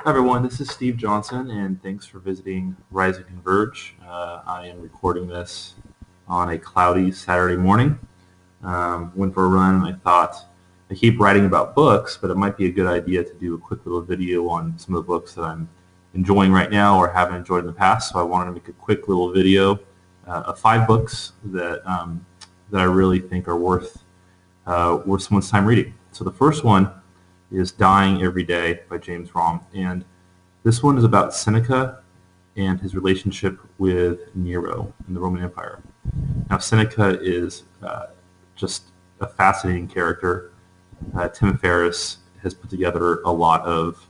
Hi everyone, this is Steve Johnson, and thanks for visiting Rise and Converge. I am recording this on a cloudy Saturday morning. Went for a run, and I thought I keep writing about books, but it might be a good idea to do a quick little video on some of the books that I'm enjoying right now or haven't enjoyed in the past. So I wanted to make a quick little video of 5 books that I really think are worth someone's time reading. So the first one is Dying Every Day by James Romm. And this one is about Seneca and his relationship with Nero in the Roman Empire. Now, Seneca is just a fascinating character. Tim Ferriss has put together a lot of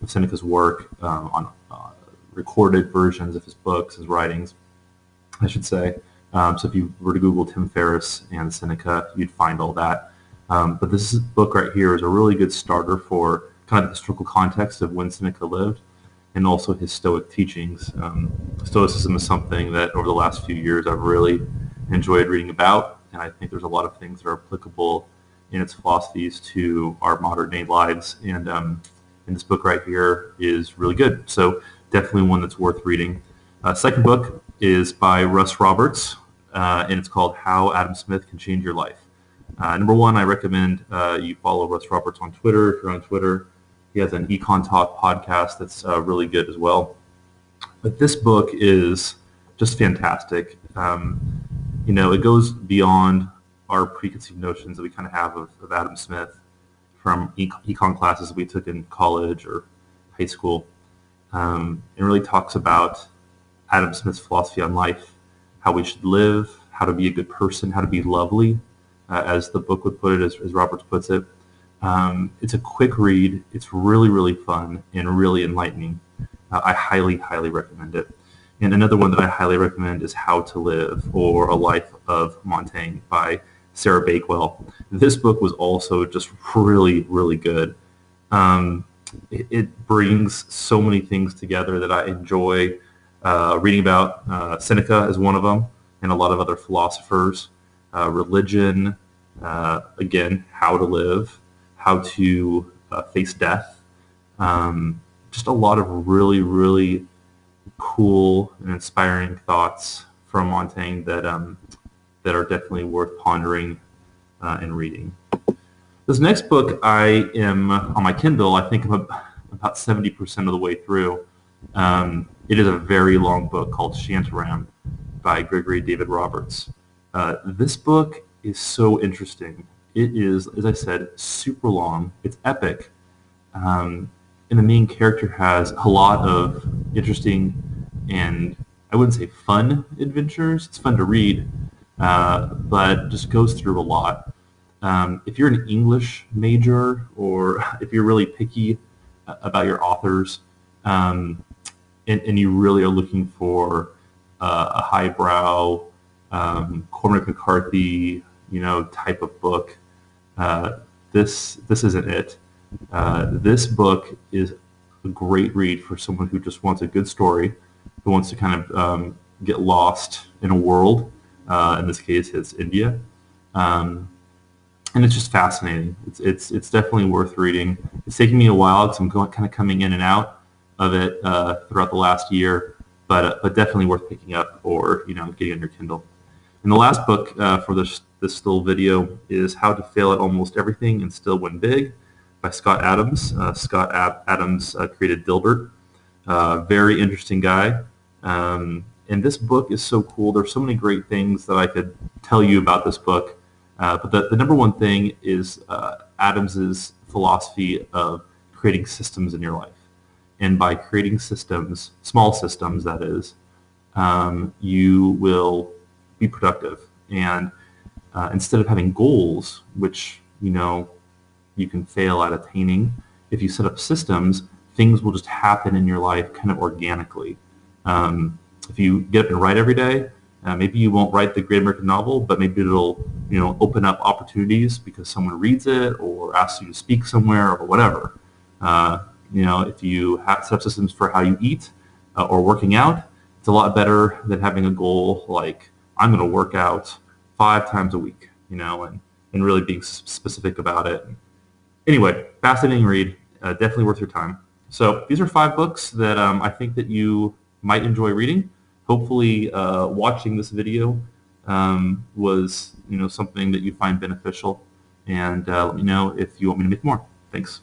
Seneca's work on recorded versions of his books, his writings, I should say. So if you were to Google Tim Ferriss and Seneca, you'd find all that. But this book right here is a really good starter for kind of the historical context of when Seneca lived and also his Stoic teachings. Stoicism is something that over the last few years I've really enjoyed reading about, and I think there's a lot of things that are applicable in its philosophies to our modern day lives. And this book right here is really good. So definitely one that's worth reading. Second book is by Russ Roberts, and it's called How Adam Smith Can Change Your Life. Number one, I recommend you follow Russ Roberts on Twitter. If you're on Twitter, he has an Econ Talk podcast that's really good as well. But this book is just fantastic. It goes beyond our preconceived notions that we kind of have of Adam Smith from econ classes we took in college or high school. It really talks about Adam Smith's philosophy on life, how we should live, how to be a good person, how to be lovely, as the book would put it, as Roberts puts it. It's a quick read. It's really, really fun and really enlightening. I highly, highly recommend it. And another one that I highly recommend is How to Live, or A Life of Montaigne by Sarah Bakewell. This book was also just really, really good. It brings so many things together that I enjoy reading about. Seneca is one of them, and a lot of other philosophers. Religion, again, how to live, how to face death. Just a lot of really, really cool and inspiring thoughts from Montaigne that are definitely worth pondering and reading. This next book I am on my Kindle. I think I'm about 70% of the way through. It is a very long book called Shantaram by Gregory David Roberts. This book is so interesting. It is, as I said, super long. It's epic. And the main character has a lot of interesting and, I wouldn't say fun adventures. It's fun to read, but just goes through a lot. If you're an English major, or if you're really picky about your authors, and you really are looking for a highbrow, Cormac McCarthy, type of book, this isn't it. This book is a great read for someone who just wants a good story, who wants to kind of get lost in a world. In this case, it's India, and it's just fascinating. It's definitely worth reading. It's taking me a while because I'm kind of coming in and out of it throughout the last year, but definitely worth picking up or getting on your Kindle. And the last book for this little video is How to Fail at Almost Everything and Still Win Big by Scott Adams. Adams created Dilbert. Very interesting guy. And this book is so cool. There's so many great things that I could tell you about this book. But the number one thing is Adams's philosophy of creating systems in your life. And by creating systems, small systems that is, you will be productive. And instead of having goals, which you can fail at attaining, if you set up systems, things will just happen in your life kind of organically. If you get up and write every day, maybe you won't write the great American novel, but maybe it'll open up opportunities because someone reads it or asks you to speak somewhere or whatever. If you have set up systems for how you eat or working out, it's a lot better than having a goal like I'm going to work out 5 times a week, and really being specific about it. Anyway, fascinating read, definitely worth your time. So these are 5 books that I think that you might enjoy reading. Hopefully, watching this video was something that you find beneficial, and let me know if you want me to make more. Thanks.